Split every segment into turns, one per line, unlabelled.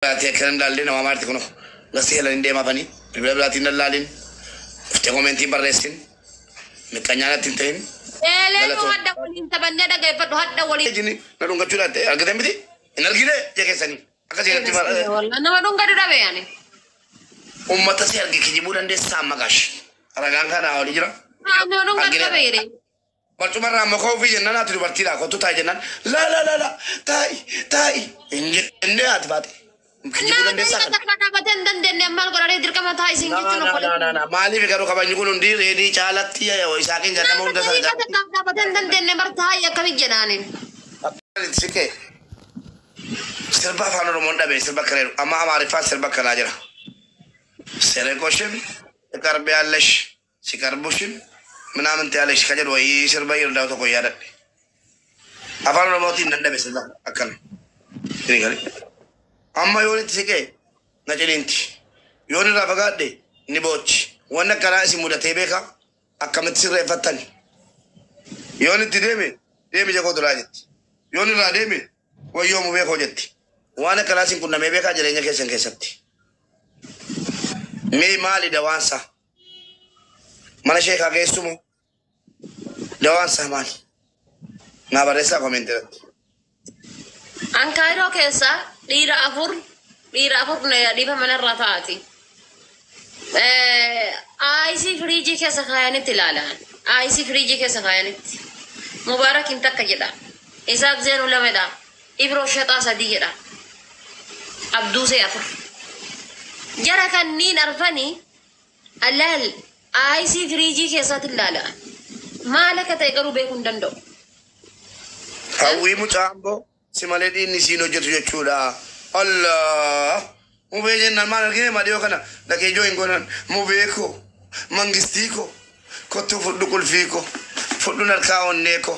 Kan dalin nama marti kono gasi hela inde ma fani bibla blatin dalin te commenti barresin me kanyana tintain
ele ko hadda wolin tabanne daga fadu hadda wolin
jini na dunga chulate algade miti energile jeke sani akasi ngati mar
walla na dunga dabe yani
ummata se argi kijibu dande samagash araganga na wali jira
na dunga dabe ire
barcuma rammo ko fi jenna na tu bartira ko tu tay jenna la tay inde atbate kijibu dande sa na mali fi garu kabani kulun di redi chalatti ya o isakin janna mo unda sa sike serba fano ro monda be serba kare amma amarifa serba kala jira sere koshim karbe allesh sikarbushin ምናምን ያለሽ ከጀል ወይ serba ይርዳው ተቆያደ አፋን ነው ሞቲ እንደበ serba አከለ ይገል አማ yooni sike najelinti yooni rafagaade niboch wonna karaasi mudate beka akamat sirre fatani yooni tideme deme jago durajetti yooni ra deme wayo mu beko jetti wana karaasi kunna me beka jelenya kesen kesatti me mali dawansa mana sheikha geesumo dawansa mali na baresa komenterat
an kairo kesa dira afur ne diba mana rataati IC friji kesa khayani tilala IC friji kesa khayani mubarak intak jeda isaq zain ulamada ibro shata sadi jeda abdu se afur jara kan nin arfani alal IC friji kesa tilala malaka taygaru be kundando
hawi mutambo simaledi ni sino jetu jechuda Allah mube jenna mal gene ma dio kana dake join gonan mube ko mangistiko ko to fuddu kul fiko fuddu nar kaon neko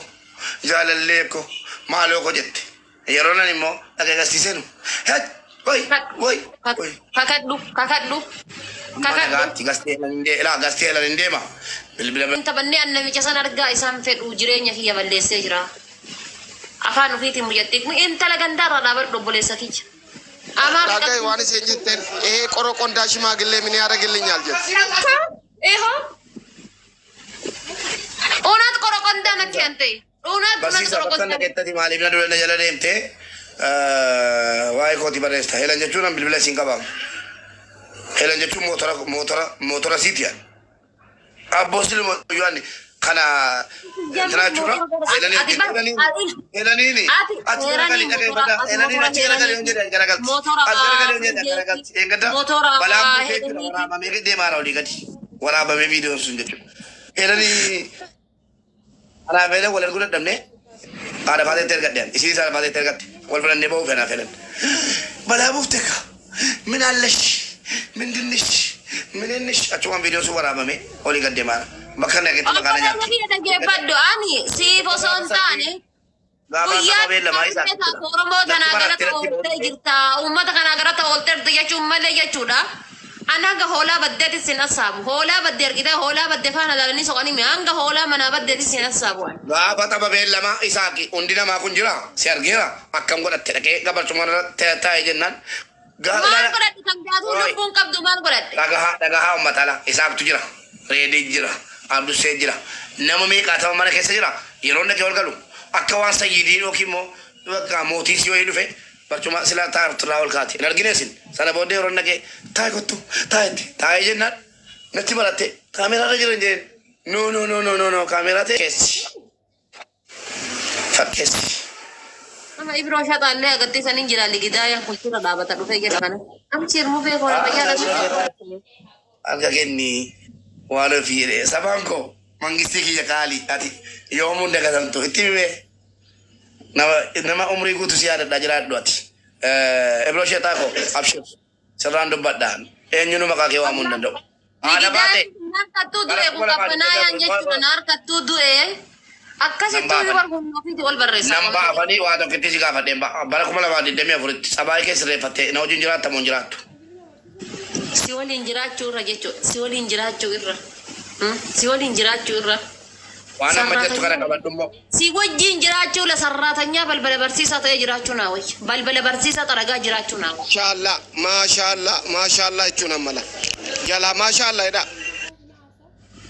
jalalle ko malo ko jette yerona ni mo dake gastisenu het boy kakaddu gastela ninde ma bilbila
tabanni annabi jasan arga isam fedu jirenya hiya ballese jira afanu fiti mujattik mu en talagandara da bar dobbole sakij amar
dagay wani senjiten koro konda shima gelle min yara gelle nyal jet
ho onat koro konda nakente onat
koro konda kettati mali bina dole jala demte way ko ti baresta hela njuna bilbila singaba hela nju motora sitian abosil mo yani kana tanaachura elani atira kali kali bada elani atira kali onje garagal atira kali onje garagal engada balam ke wara me de mara odi gati wara ba me video sunje elani ana vele wala gulat damne ada fade ter gadden isi sar fade ter gatte wal fana ne bo fana felen bala bufteka min allash min dinnish minnish achwan video su wara ba me oli gadde mara makanya kita makanya
nyati. Ada gepat doa nih si Fosontane.
Iya.
Korombo tanah gara tolter kita umat tanah gara tolter tu ya cuma le ya cuda. Anak hola badde di sini sabu. Hola badde kita hola badde fana dalam ni sokani me angga hola mana badde di sini sabu.
Gak apa apa bela ma isaki undina ma kunjira siargira akam gua terke gabar cuma teta ijenan.
Gak ada di kanjatu lumpung kap duman berat.
Daga umatala isab tu jira ready jira. Abdu sejira nama me kata mana kesa jira yeronda ke walgalu akawan sayidin okimo ka moti siyo ilu fe barcuma sila tar trawal kati narginesin sana bode yeronda ke tay gotu tay jenat nati barate kamera rajira je no kamera te kes fakes
ama ibro shata alle agatti sanin jira ligida yang kultura dabata du fe jira kana am chirmu fe ko bayara
alga genni wala fiire sabanko mangistiki ya kali ati yomu daga tanto itiwe nama umri gutu siada dajira doti ebro sheta ko abshir sarando badan nyunu makake wa mun dando ada bate
nakatu due ko kapana yang jechu narkatu due akasi tu war gunno fi wal barresa
namba afani wa to kiti siga fade ba barakumala wa de demi afurit sabai ke sre fate na ujinjira ta monjiratu
siwalin jirachu rajecho siwalin jirachu irra siwalin jirachu irra
وانا ما جت كره كبدمو
سي وجين جراچو لسراتنيا بلبل برسيسا تي جراچو ناوي بلبل برسيسا ترغا جراچو ناو
ما شاء الله يچونا ملا جلا ما شاء الله دا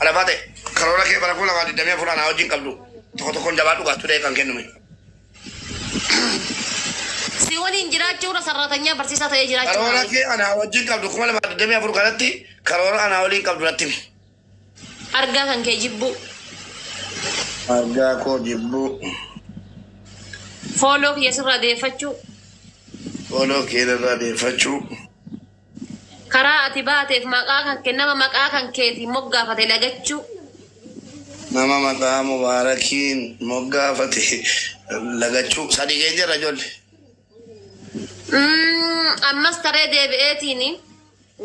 على فاتي كرولا كي بركولا غادي دمي فلان اوجين قبلو تكون جبادو غاتو دي كان كنمي
سي ولين جراچو لسراتنيا برسيسا تي جراچو
كرولا كي انا اوجين قبلو كما ما دمي فلان غلطي كرولا انا اولين قبلو رتمي
ارغا كان كي جيبو
ارغا كو جيبو
فولو يسرا ديفچو
فولو كي ديفچو
karaa ati baateef maqaa kan kennama maqaa kan keeti moggaafate lagachuu
nama maqaa mubaarakiin moggaafate lagachuu sadii keenya ijoollee
ammas taree deebi'eetiin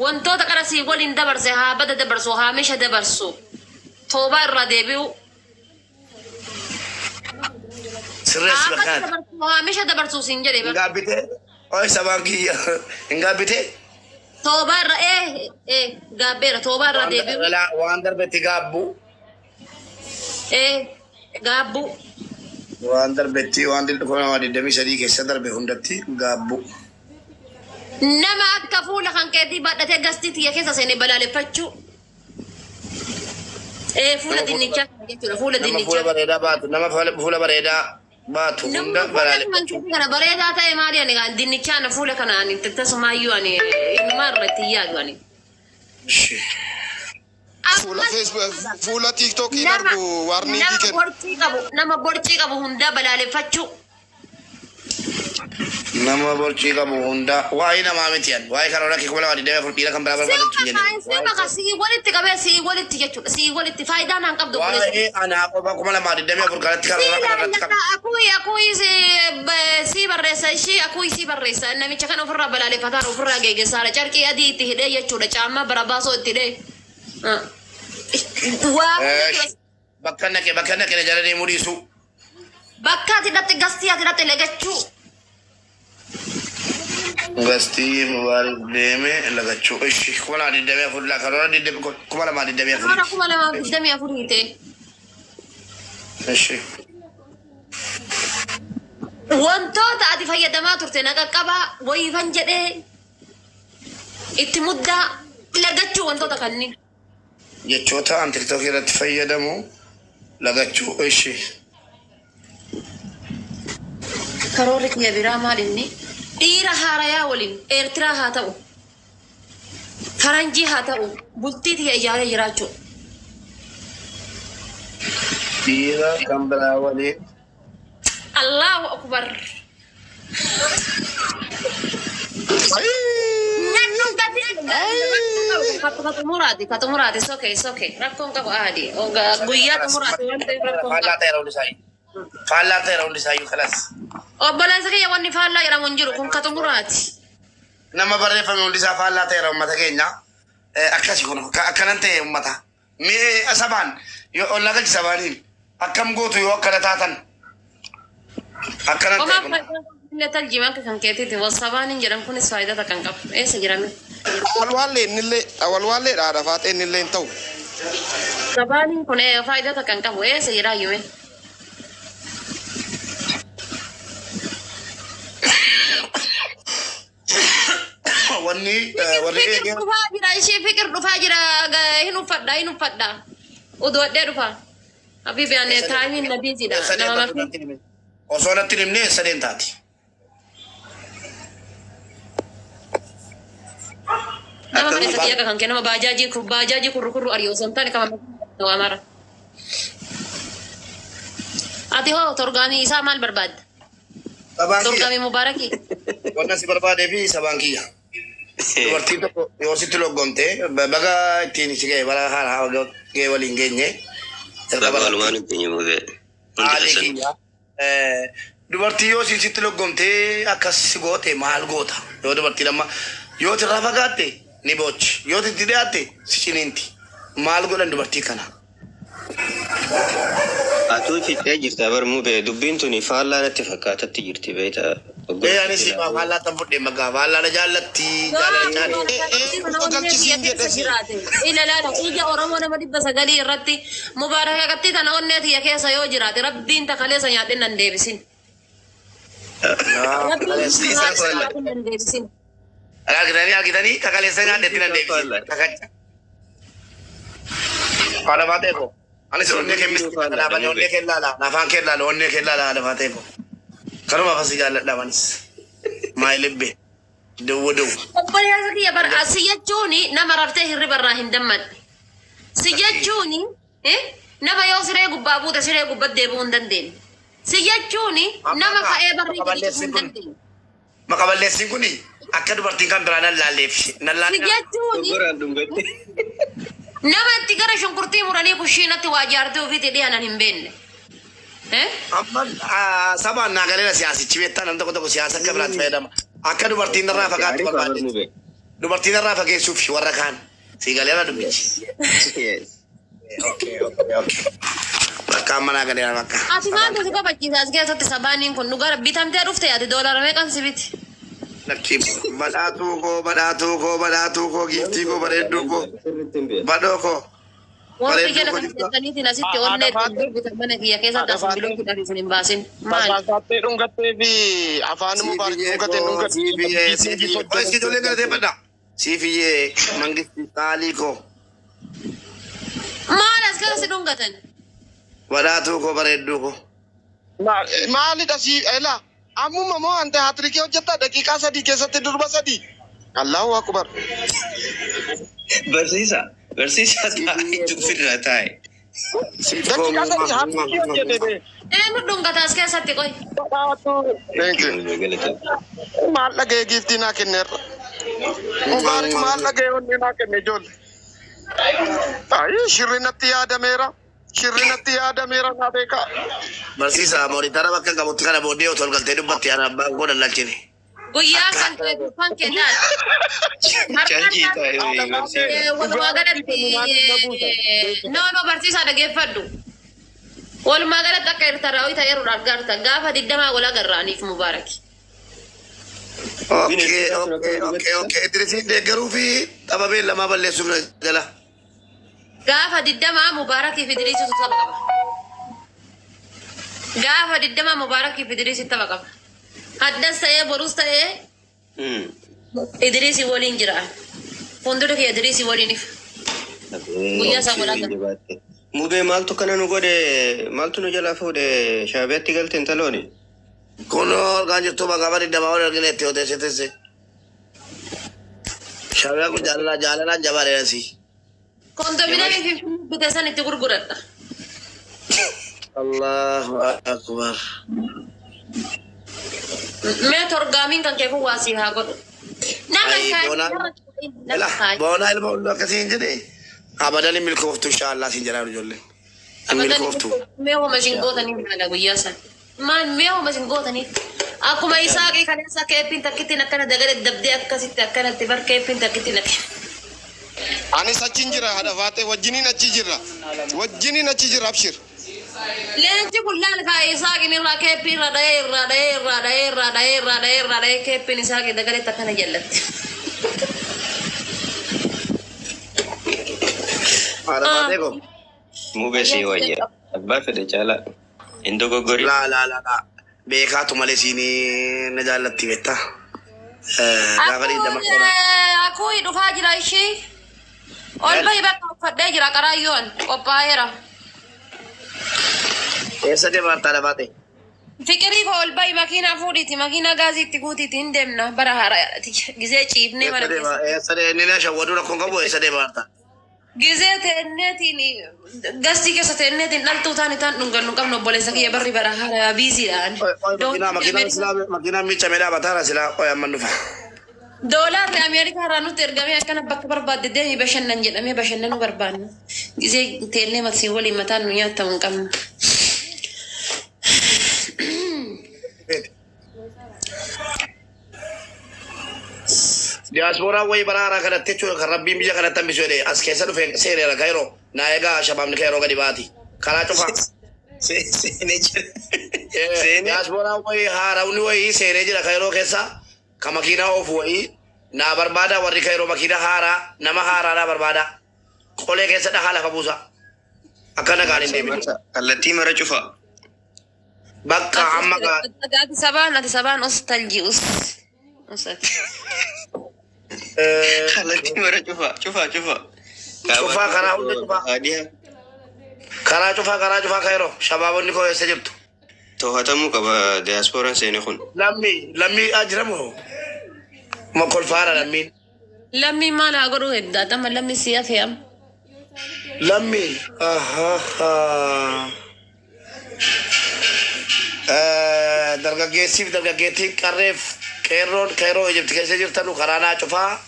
wantoota qarasii waliin dabarse haa bada dabarsu haa meesha dabarsu toobaa irraa deebi'u
sirreessi bakkaan
haa meesha dabarsu siin jedhe
ingaabbite ooy sabaan kiyya ingaabbite
توبار غابير توبار ديبي
لا واندر بيتي غابو
غابو
واندر بيتي واندر كونا وادي دمي سدي كسدر بهندتي غابو
نما اكفول خان كدي بدته غستي يا كيسا سني بلال فچو فول دينيچا فول دينيچا
فول بريدا بات نما فول بريدا بات هندا بلال
كان بريدا تاي ماريا ني دينيچا نفول كان اني تتسما يواني مرتي ياغاني
فولا فيسبوك فولا تيك توك ينربو وارني ديكن
نما بورچي قبو هندا بلال فچو
nama borci kamu hunda wahai nama amitian wahai kalau lagi kau lagi dia dia kan berapa balik tujuan
siapa kasih wallet kabe si wallet kecu si wallet faedah nangkap dua
wahai anak aku malah mati dia berkarat kalau
aku si barresa si aku si barresa nami cakap ofra balale fatar ofra gege sara carki adi tihde ya cuda cama berapa so tihde bakkan nak jalan di murisu bakka tidak tegasti tidak telegacu
Gasti mubarak deme lagachu ishi kuma di deme afur la karora di deme kuma la ma di deme afur
kuma la ma di deme afur ite
ishi
wanto ta adi fayyadama turte naqaqaba way fan jede itti mudda lagachu wanto ta kanni
jechota am tiktok irratti fayyadamu lagachu ishi
karorik ya birama dinni Ira haraya walin Ertira hatau Faranji hatau bulti tiya ijara jiracho
Ira kambara walin
Allahu akbar Kata muradi it's okay rakon ka adi oga guyat muradi wante rakon
Fala tera undi sayu khalas
Obboleessa kiyya wanni faallaa jedhamu hin jiru kun katumuraati.
Nama barreeffame hundi isaa faallaa ta'eera uummata keenya akkasi kun akkanan ta'e uummata. Mee sabaan yoo ollaa galchi sabaaniin akkam gootu yoo akkana taatan akkanan ta'e kun.
Illee taljimaan kan keetiiti sabaan hin jedhan kunis faayidaa kan qabu eessa jirame.
awalwallee dhaadha faatee innillee hin ta'u.
Sabaaniin kun faayidaa kan qabu eessa jiraayyume.
Wanni
fikir dhufa jira hin uffadha udu wadde dhufa habibi ane taayimin nabii jida nama
osoo natti himne sadeen taati
nama mana sadiya kan kenama bajaji kurru ariyo sontani kama amara ati ho torgami isa mal barbad torgami mubaraki
wanna si barbade fi sabankiya Dubartiin tokko yoo sitti loggomte baga ittiin si ga'e bara haa ga'e waliin geenye.
Walumaan hin geenye mogee.
Dubartii yoo sitti loggomte akkas si goote maal goota yoo dubartiin amma yoo irraa fagaatte ni boochi yoo itti dhiyaatte si ciniinti maal godhan dubartii kana.
Atuu fittee jirta barmuu bee dubbiin tuni faallaa natti fakkaatatti jirti beektaa.
يعني سيما فالا تنفد مكا فالا نجالتي
إلا لا إيجا أورمونا ما دبّا سجالي الرتي مباركة كتير أنا أقول نتي يا كيس يوجرات ربي أنت خلينا سيادين ندبسين
Alkitani kakale senga detina devi. Ada bate ko. Ani sonne ke mis ada bani onne ke lala. Nafan ke lala onne ke lala ada bate ko. Karma fasi jala da manis. Mai lebbe. Do.
Obbole asaki ya bar asiya juni nama rafte hirri barra hindamman. Siya juni nama yosire gubbabu ta sire gubbad debu undandin. Siya juni nama ka e barri undandin.
Makaballe singuni. Akadu bertingkan berana lalif. Nalani.
Siya juni. Nama tigara shungkurti murani kushina ti wajarti ufiti dia nanimben.
Amma saban nagalena siasi civetta nanto ko siasa ke berat fedam. Akadu bertinda rafa kat berbadi. Du bertinda rafa ke sufi warakan. Sigalena du bici. Okay. Maka mana galena maka.
Ati mantu suka baci saskia satu sabanin kun nugar bitam te rufte ati dolar mekan sibit.
Nakib badatu ko gifti ko baredu ko badoko
Wong pikir nak tani tina sitti onne bitam mana kia kesa tas bilong kita di sini basin. Mal.
Kate dungat TV afan mu bar dungat
CV pasti jole ngade pada CV manggis tali ko
Malas kala sedungatan.
badatu ko baredu ko
mali dasi ela amu mamo ante hatri ke hojjata dakika sadi ke sate durba sadi Allahu akbar
bersisa tak itu firata hai
dakika sadi hatri ke hojjata
Nu dungatan aske satti koi.
thank you mal lage gifti na kenner mubarak mal lage onne na kenne jol ay shirrinati ada mera na deka
bersisa mau ditara bakal kamu tikara bodi otol kalte dubat ya rabba ko dalal cini
Guyya kan ke dufan kenan.
janji tayo
Walumaa galatti no barsiisaa dhageeffadhu. Walumaa galatti akka irtaraawii ta'eeruudhaaf gaarta gaafa digdamaa gola garraaniif mubaaraki.
Okay. Idrisin deeggaruu fi xababeen lamaa balleessuuf jala.
Gaafa digdamaa mubaarakiif Idrisitu saba qaba. Gaafa digdamaa mubaarakiif Idrisitu saba qaba. Haddas ta'ee borus ta'ee Idrisi waliin jira. Fuuldura kee Idrisi waliiniif. Guyyaa isaa godhaa gala.
Mube maltu kana nu gode maltu nu jala fude shaabiyatti galteen talooni.
Kuno kan jirtu bakka digdamaa wal argine itti odeessitesse. Shaabiyaa kun jaalala jabaaleesi.
Kondominiyeemii fi biteessan itti gurguradha.
Allahu akbar.
Mee torgaamiin kan kee kun waa sii haa godhu.
Boona ilma hullu akkasiin jedhe abadan milkooftu inshaallah siin jedhaa ijoolleen. Milkooftu.
Mee homa isin gootanii maaga guyyaa san. Maan mee homa isin gootanii. Akkuma isaaqii kaleessa keeppiin takkittiin akkana dagalee dabdee akkasitti akkanatti bar keeppiin takkittiin nakke.
ani sachin jira hada faate wajjiniin achi jira abshir
Leenci kun laal kaa isaaqin irraa keeppii irra dha'ee keeppiin isaaqii dagaleetti akkana jallatti.
Ada faate ko.
Mube si wajya abbaa fedhe chala indo gogori
La. Beekaatu malee siin na jaallatti beekta. Gaafa digdama qora.
Akkuu dhufaa jira ishee. Ol bahi bakka uffadhee jira qaraayyoon qophaa'eera.
Eessa deemartaa lafaate?
Fiqirii koo ol bahi makiinaa fuudhiiti makiinaa gaasiitti guutiitti hin deemna bara haaraadhaati. Gizee ciifnee mana keessa.
Eessa deemaa shawwaduu rakkoon qabu eessa deemartaa?
Gizee teenneetiin gastii keessa teenneetiin dhaltuu taani taan dhungannu qabnu obboleessa kiyya barri bara haaraa biisiidhaan.
Makiinaan miicamee dhaabataara silaa qoyamman dhufa.
Doolaarri Ameerikaa irraa nutti ergamee akkana bakka barbaadde deemii bashannan jedhamee bashannanuu barbaanna. Gizee teennee maksii waliin mataan nu nyaattamu hin qabnu.
Diaspora way barara kana techo kan rabbiin biyya kana tambisu de as keessa dhufe seereera kairo na egaa shabaabni kairo gadi baati karaa cufa
se ne
diaspora wayii haarawni wayii seenee jira Kairoo keessa ka makiinaa oofu wayii naa barbaada warri Kairoo makiinaa haaraa nama haaraa naa barbaada qolee keessa dhahaa lafa buusa akkana gaariin deebiin
kallattii mara cufa.
bakka amma
ati sabaan ustalji usati.
Kallattii mara cufa.
Cufaa karaa hunda cufaa. Karaa cufaa Kairoo shabaabonni koo eessa jirtu.
To'atamuu qaba diasporaan seene kun.
Lammii ajiramu mokolfaara lammiin.
Lammii maal haa godhu heddaadhama lammii si'a fe'am.
Lammii dargaggeessiif dargaggeettiin qarreef qeerroon Kairoo Ijipti keessa jirtanu karaa naa cufaa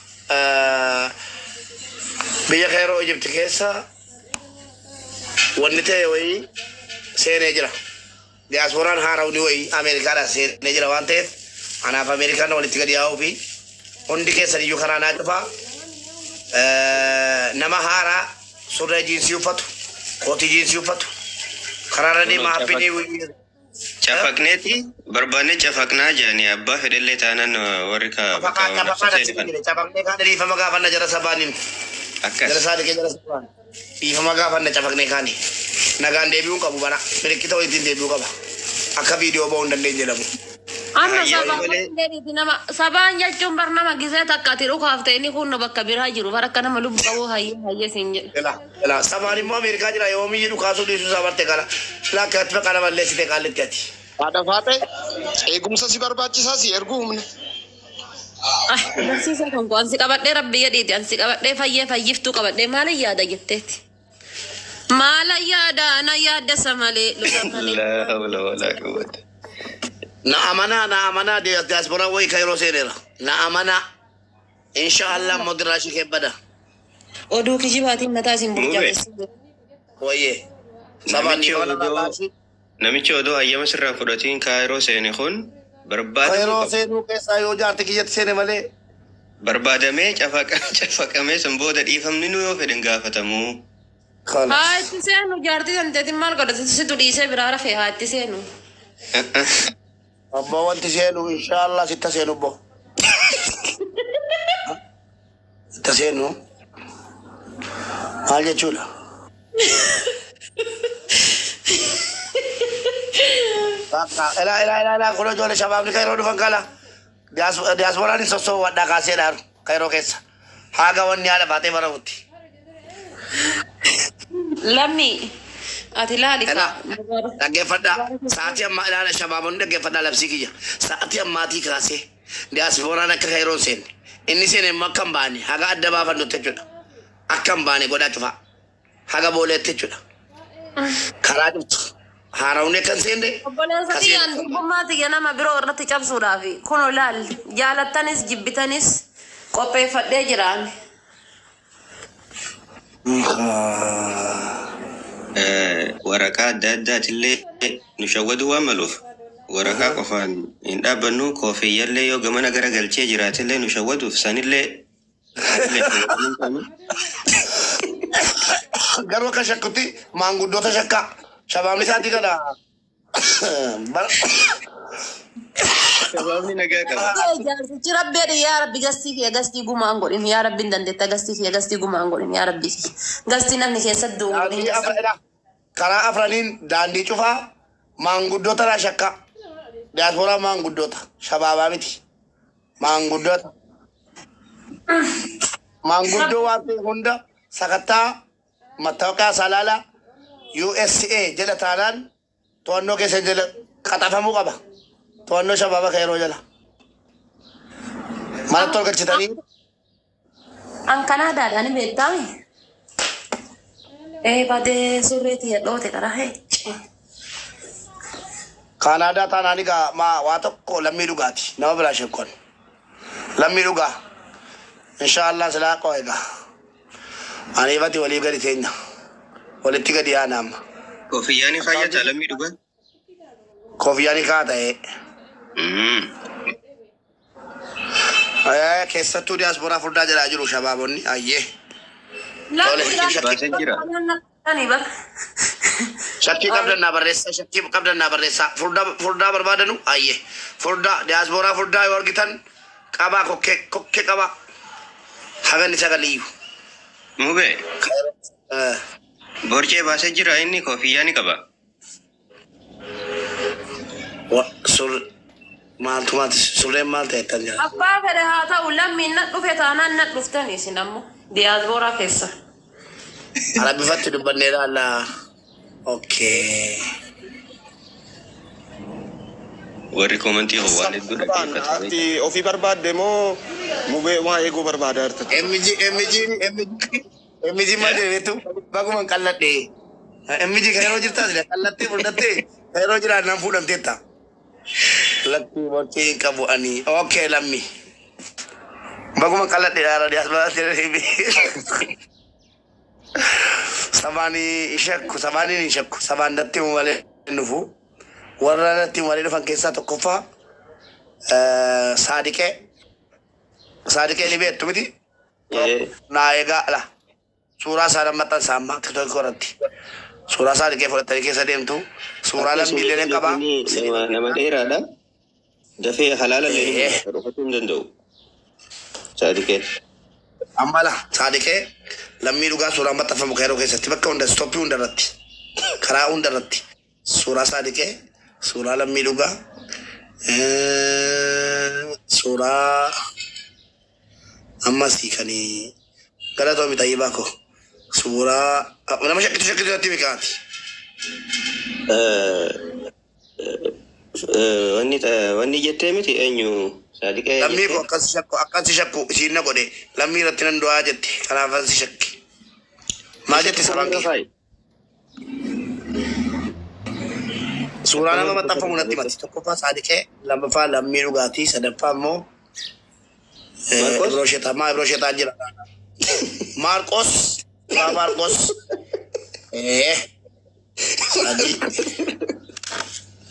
biyya Kairoo Ijipti keessa wanni ta'e wayii seenee jira. Diasporaan haarawni wayii Ameerikaadhaan seenee jira waan ta'eef anaaf Ameerikaan walitti gadi yaa'uu fi hundi keessan iyyuu karaa naa cufaa nama haaraa surree jiinsii uffatu kootii jiinsii uffatu karaarra deemaa haphini
Cafaqneeti barbaanne cafaqnaa jedhanii abbaa fedhellee taanaan warri
cafaqnee kaan dhiifama gaafanna jara sabaaniin jara saadikee jara sabaan dhiifama gaafanna cafaqnee kaani nagaan deebi'uu qabu bana milikkita wayitiin deebi'uu qaba akka viidiyoo ba'uu hin dandeenye jedhamu.
Amma sabaan jechuun bar nama gisee takka ati dhukaaf ta'e inni kun bakka biraa jiru bar akka nama lubbu qabu hayyee siin jedhu.
Sabaan immoo Ameerikaa jira yoo miyyi dhukaasuu dhiisuu isaa barte kala lakka ati bakka nama leessite kaalletti ati.
Haadha faate eegumsa si barbaachisaa si erguu humne.
Barsiisa kan ansi qabadhee rabbi jedhiiti ansi qabadhee fayyiftuu qabadhee maala yaada jetteeti. Maala yaada na yaada samalee
na amana diaspora way Kairoo seeneera na amana inshallah modirashi kebada
oduu kijibaatiin mataa isin burjaabessi
wayyee
namichi odoo hayyama sirraa fudhatiin Kairoo seene kun
Kairoo seenuu keessaa yoo jaarti kiyyatti seene malee
barbaadamee cafaqamee san booda dhiifamni nu yoo fedhan gaafatamu.
Haa itti seenu jaartii santeetiin maal godhate situ dhiisee biraa rafee haa itti seenu.
Abbo wanti seenu inshallah sitta seenu bo. Sitta seenu. Maal jechuudha? Ela kulo ijoollee shabaabni Kairoo dhufan kala diasporaan sossoo wadhaa kaasee dhaaru Kairoo keessa haga wanni haala baatee baramutti.
Lammi ati laali ka
dhaggeeffadhaa sa'aatii ammaa ilaala shabaabonni dhaggeeffadhaa labsii kiyya sa'aatii ammaatii kaasee diasporaan akka Kairoon seenne inni seene immoo akka hin baane haga adda baafannutti jechuudha akka hin baane godhaa cufaa haga booleetti jechuudha karaa cuftu haarawni kan seenne
obboleessa xiyyaan dubbummaa xiyya nama biroo irratti cabsuudhaaf kun ilaal jaalattanis jibbitanis qopheeffadhee jiraan.
Waraqaa adda addaatillee nu shawwaduu waan maluuf waraqaa qofaan hin dhaabbannu koofiyyallee yoo gamana gara galchee jiraatillee nu shawwaduuf sanillee
garuu akka shakkutti maanguddoota shakkaa shabaabni isaatii kana
shabaabni nagaa qaba.
Jaarsichi rabbeedha yaa rabbi gastii fi gastii gumaan godhin yaa rabbiin dandeetta gastii fi gastii gumaan godhin yaa rabbi gastii namni keessatti du'u.
Karaa afraniin daandii cufaa maanguddoota irraa shakka diasporaa maanguddoota shabaabaa miti maanguddoota maanguddoo waan ta'e hunda sakattaa mattawaqaa salaala USA jedha taanaan to'annoo keessa jala qaxafamuu qaba to'annoo shabaaba Kairoo jala maaltu argachitanii
an Kanaadaadhaan beektaami. Badee surreetti hedhoote karaa heechi.
Kanaadaa taanaan egaa waa tokko lammii dhugaati nama biraa sheekkoon lammii dhugaa inshallah silaa qoo egaa ani ifatti walii gadi teenya walitti gadi yaana amma.
Koofiyyaanii fayyata lammii dhugaa.
Koofiyyaanii kaa ta'ee. Keessattuu diasporaa furdaa jalaa jiru shabaabonni ayyee.
Lammii jira.
Shakkii qabdannaa barreessa. Shakkii qabdannaa barreessa. Furdaa barbaadanu ayyee. Furdaa diyaasbooraa furdaa yoo argitan qabaa kokkee qabaa. Haganni sagaliyyu.
Mube. Borcee baasee jira inni koofiyyaa ni qaba.
Maaltumaati surreen maal ta'ettan jira.
Abbaa fedhe haa ta'u lammiin na dhufe taanaan na dhuftan isin ammoo diyaasbooraa keessa.
Arabbifatti dubbannee ilaalla. Okay.
Warri komantii hawwaan hedduu dhaggeeffatu.
Ati ofii barbaadde moo mubee waa eeguu barbaada jirta?
MG maal jedhetu baguman qalladhe. MG kan yeroo jirtaas qallattee fudhattee kan yeroo jiraat nan fuudhamteetta. Lakki bokkee qabu ani. Okay lammi. Baguman qalladhe dhaara diyaasbooraa jedhee. Sabani shakku saban datti malee nufu warra datti malee nufan keessaa tokkoffaa saadiqee ni beektu miti naa egaa ala suuraa isaa lammattan saammaa tiktookii irratti suuraa saadiqee fudhattanii keessa deemtu suuraa lammiilee qabaa
nama dheeraadha dafee halaala lee dhufachuu hin danda'u saadiqee
ammala saadiqee lammii dhugaa suuraa maxxanfamu kaayiroo keessatti bakka hunda stooppii hunda irratti karaa hunda irratti suuraa saadiqee suuraa lammii dhugaa suuraa ammasii kan galatoomi tayyibaa koo suuraa nama shakkitu irratti bikaati.
Wanni jettee miti eenyu saadiqee
lammii koo akkasi shakku isiin na godhe lammii irratti nan du'aa jette kanaaf asi shakki. Maal jetti sababii? Suuraa nama maxxanfamu natti mati. Tokkoffaa saadiqee, lammaffaa lammii dhugaatii, sadaffaa immoo Ibrooshetaa jira. Maarqos.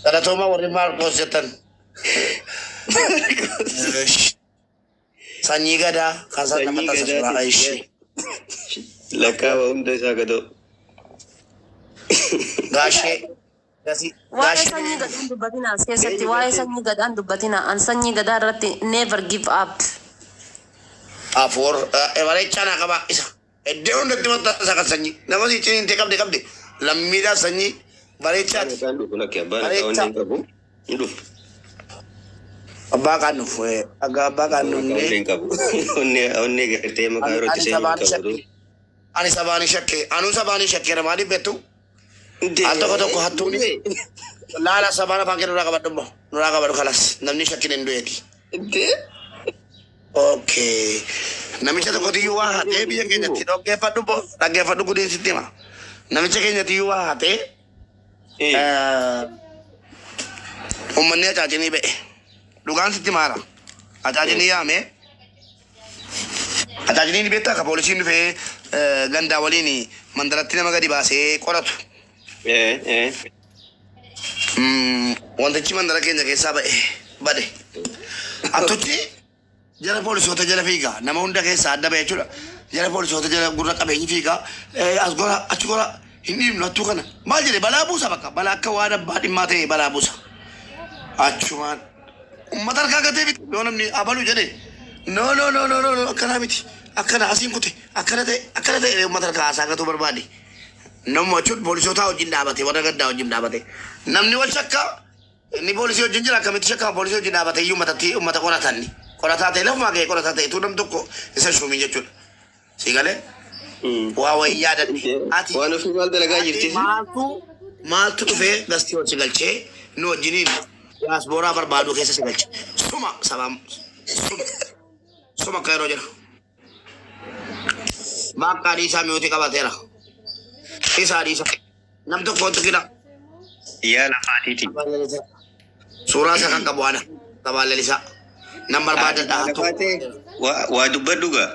Galatooma warri Maarqos jettan. Sanyii gadaa kan isaan nama taasisu ishee.
Lakkaawwa hunda isaa gadoo.
Gaashee.
Waa'ee sanyii gadaan dubbatina as keessatti waa'ee sanyii gadaan dubbatina an sanyii gadaa irratti never give up.
Afoor bareechaa naa qaba isa. Iddoo hundatti maxxansa kan sanyii. Nama si ciniintee qabde lammiidhaa sanyii bareechaati. Abbaa kan nuuf abbaa kan
Onnee gartee maqaa yerootti seenuu qabu.
Ani sabaanii shakkee anuu sabaanii shakkee maaliif beektu? Al tokko hattuuni laala sabana afaan kennu nuraa qabadhu kalas namni shakkin hin du'eeti. Okay. Namicha tokkotiyyuu waa hatee biyya keenyatti dhaggeeffadhu gudiin sitti hima. Namicha keenyattiyyuu waa hatee uummanni acaacanii ba'e. Dhugaan sitti maara. Acaacanii yaame. Acaacanii ni beektaa ka poolisiin dhufee gandaa waliin mandaratti nama gadi baasee qoratu. Wantichi mandara keenya keessaa bade. Attutti jala poolisoota jala fiigaa nama hunda keessaa adda ba'e jechuudha. Jala poolisoota jala gurra qabeenyi fiigaa as gora achi gora hin dhiibnu hattuu kana. Maal jedhe balaa buusa bakka balaa akka waan abbaa dhimmaa ta'e balaa buusa. Achumaan uummata harkaa gatee biti yoo namni abaluu jedhe no akkana miti akkana asiin kute akkana ta'e uummata harkaa haasaa gatuu barbaade. Namni jechuun poolisoota wajjin dhaabate warra gaddaa wajjin dhaabate namni wal shakka inni poolisii wajjin jira akkamitti shakka poolisii wajjin dhaabate iyyuu uummata qoratanni qorataa ta'e lafumaa ga'e qorataa ta'e tu nam tokko isa shuumii jechuudha. Si galee waa wayii yaadadhe ati
waan ofii maal dalagaa jirti
maaltu dhufee gastii wal si galchee nu wajjiniin diyaasbooraa barbaaduu keessa si galche suma sabaam suma akka yeroo jira bakka dhiisaa mi'ootii qabateera. Isa nam tokko tukina
yaa lafaatiiti
suuraa isa kan qabu ana tabaallalisa nam barbaada dhaatu
waa dubbadhu gaa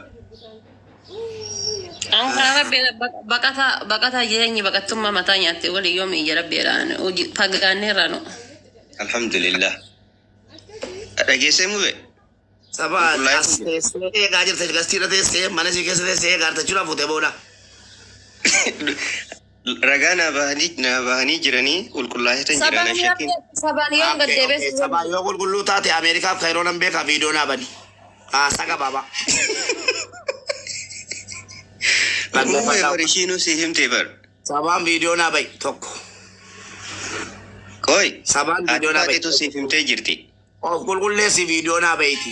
an kana baqata jireenyi baqattummaa mataa nyaatte wali yoom iyya rabbeedhaan fagaanneerra no
alhamdulillah dhageessee mube
sabaan as teessee eegaa jirte gastiidha teessee mana si keessa teessee eegaa artachuudhaaf fuutee booda
Ragaa bahanii jiranii qulqullaa'ee tan jiran shakkiin.
Sabaniyoon gaddeebeessu.
Sabaayoo qulqulluu taate Ameerikaaf Kairoo nan beeka viidiyoo naa bani. Saga baba.
Mubee barishiinuu si himte bar.
Sabaan viidiyoo naa bayi tokko.
Koi.
Sabaan viidiyoo naa bayi.
Ati si himtee jirti.
Of qulqulleessi viidiyoo naa bayiti.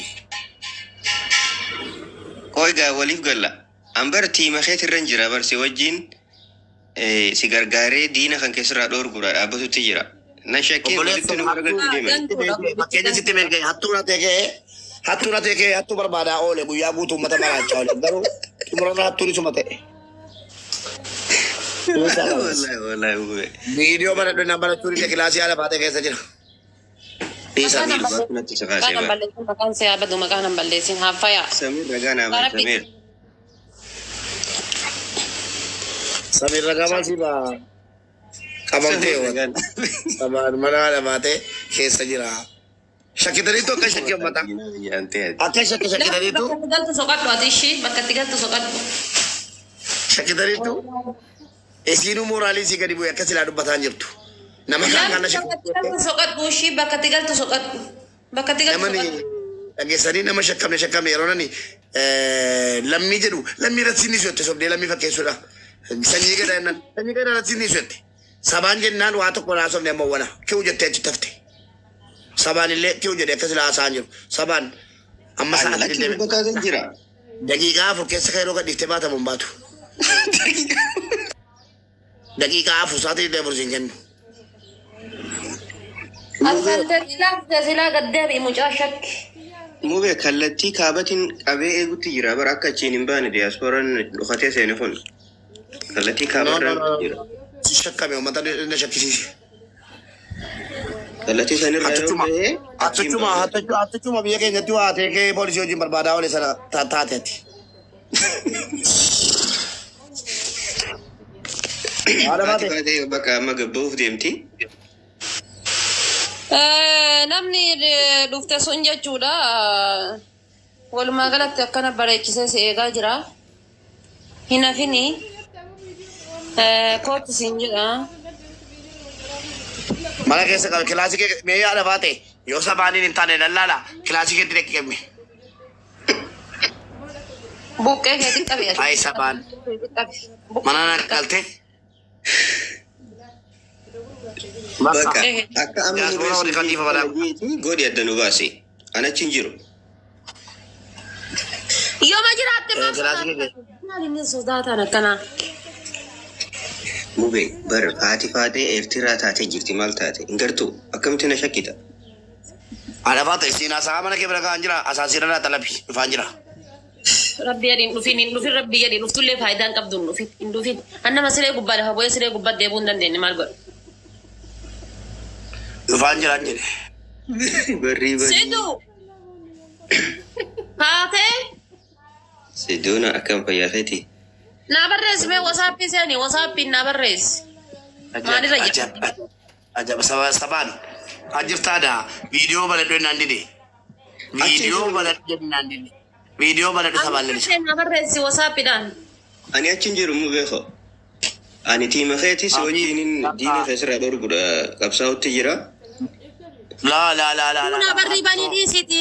Koi gaa waliif galla. Ambar tiima keetirran jira barsi wajjin. Si gargaaree diina kan keessirraa dhoorguudha dhaabbatutti jira. Na shakkiin walitti nu gargalchu deeman.
Fakkeenya sitti meeqa hattuu na teekee hattuu barbaadaa oole guyyaa guutuu uummata maraachaa oole garuu xumurarra hattuun isuma ta'e.
Wallahi mubee.
Viidiyoo baradhu na barachuu dide kilaasii haala baatee keessa jira. Dhiisa viidiyoo.
Natti sakaasee bar.
Maqaan see yaabadu maqaan hin balleessin haaffaya.
Samir ragaa naa bar Samir.
Samir ragaa maal si baa qabamtee waan. Sabaan mana haala baatee keessa jira. Shakkitaniitu akka shakkii ummata. Akka shakkitaniitu.
Bakka itti galtu soqadhu ati ishii bakka itti galtu soqadhu.
Shakkitaniitu. Isiinuu mooraalii si gadi bu'e akka silaa dubbataan jirtu. Nama kaan kana
shakkitaniitu soqadhu ishii bakka itti galtu soqadhu. Bakka itti galtu soqadhu.
Namani dhageessanii nama shakkamne yeroo nani lammii jedhu lammii irratti sinni sotte sobdee lammii fakkeessuudha. Sanyii gadaa irratti sinni sotte. Sabaan jennaan waa tokko naasofne amma wana kiu jettee achi tafte. Sabaan illee kiu jedhee akka silaa haasa'an jiru. Sabaan amma sa'aatii
Bakka jira.
daqiiqaa afur keessa Kairoo gadhiiftee baatamu hin baatu. Daqiiqaa afur sa'aatii afur siin kennu.
Silaa gaddeebi mucaa shakki.
Mubee kallattii kaabatiin qabee eegutti jira bara akka achiin hin baane diyaaspooraan dhokatee seene kun. Kallattii kaabarra jira.
Si shakkame uummata na shakkisiise.
Kallattii sanirra
Attachuma biyya keenyatti waa teekee poolisii wajjin barbaadaa oole sana taateeti.
Ati baatee bakka amma gabba'uuf deemti.
Namni dhufte sun jechuudha. Walumaa galatti akkana bareechisee si eegaa jira. Hin hafini. Kootu siin jedha.
Mana keessa qabe kilaasii kee mee yaada baate yoo sabaaniin hin taane lallaala kilaasii keetti deeqi kemme.
Buqqee keetiin qabi.
Ayi sabaan. Mana na galtee.
Bakka akka amma mubee godhi adda nu baase. An achi hin jiru.
Yoo ma jiraatte maal sodaataan akkanaa.
Mubee bar haati faatee Eertiraa taatee jirti maal taate hin gartuu akkamitti na shakkita.
Ana baata isiin haasa'aa mana kee bira kaan jira asaasiirraa talabi dhufaan jira.
Rabbi yadiin dhufin rabbi yadiin dhuftullee faayidaan qabdu hin dhufin. Annama siree gubbaa lafa bu'ee siree gubbaa deebuu hin dandeenye maal godha.
Dhufaan jiraan jedhe.
Barrii.
Siduu. Haatee.
Siduuna akkam fayyaafeeti.
Naa barreessi mee wasaappii seeni wasaappiin naa barreessi. Maalirra jira?
Ajab sabaan ajirtaadha viidiyoo baladhu naan dide. Viidiyoo baladhu naan dide. Viidiyoo baladhu sabaan lalisa.
Naa barreessi wasaappiidhaan.
Ani achi hin jiru mubee koo. Ani tiima keetis wajjin diina keessirraa dhoorguudha qabsaa'utti jira.
La.
Naa barrii banii dhiisiti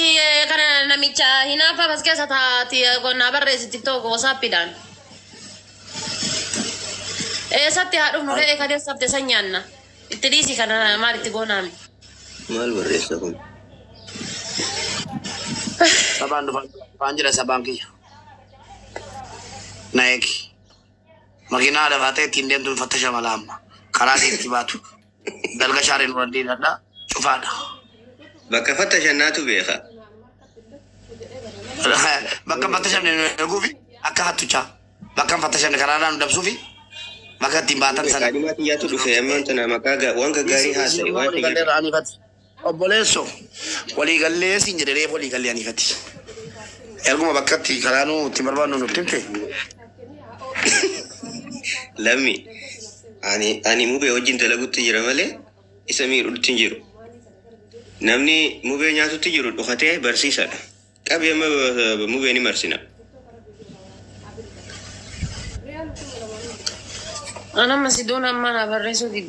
kana namicha hinaafa bas keessa taati naa barreessi tiktook wasaappiidhaan. Eessatti haa dhufnu re'ee kadee sabte san nyaanna. Itti dhiisi kana maal itti goonaami.
Maal barreessa kun?
Sabaan dhufaan jira sabaan kiyya. Na eegi. Makiinaa lafaatee ittiin deemtu fattasha mala amma. Karaa itti baatu. Dalga shaareen waldii dhadhaa cufaadha.
Bakka fattashannaatu beeka.
Bakka fattashamne erguufi akka hattuchaa. Bakka fattashamne karaadhaan dabsuufi. Bakka ittiin baatan sana.
Kaadhimaa xiyyaatu dhufe ammaan tana maqaa waan gaggaarii haasa'e waan
xiyyaatu. Obboleesso waliigallee siin jedhee waliigallee aniifati. Erguma bakkatti karaanuu ittiin barbaadnu nutti himte.
Lammi ani mubee wajjin dalagutti jira malee isa miidhutti hin jiru. Namni mubee nyaatutti jiru dhokatee barsiisaadha. Qabi amma mubee ni marsina.
أنا مسيدون أما أنا بريسو دي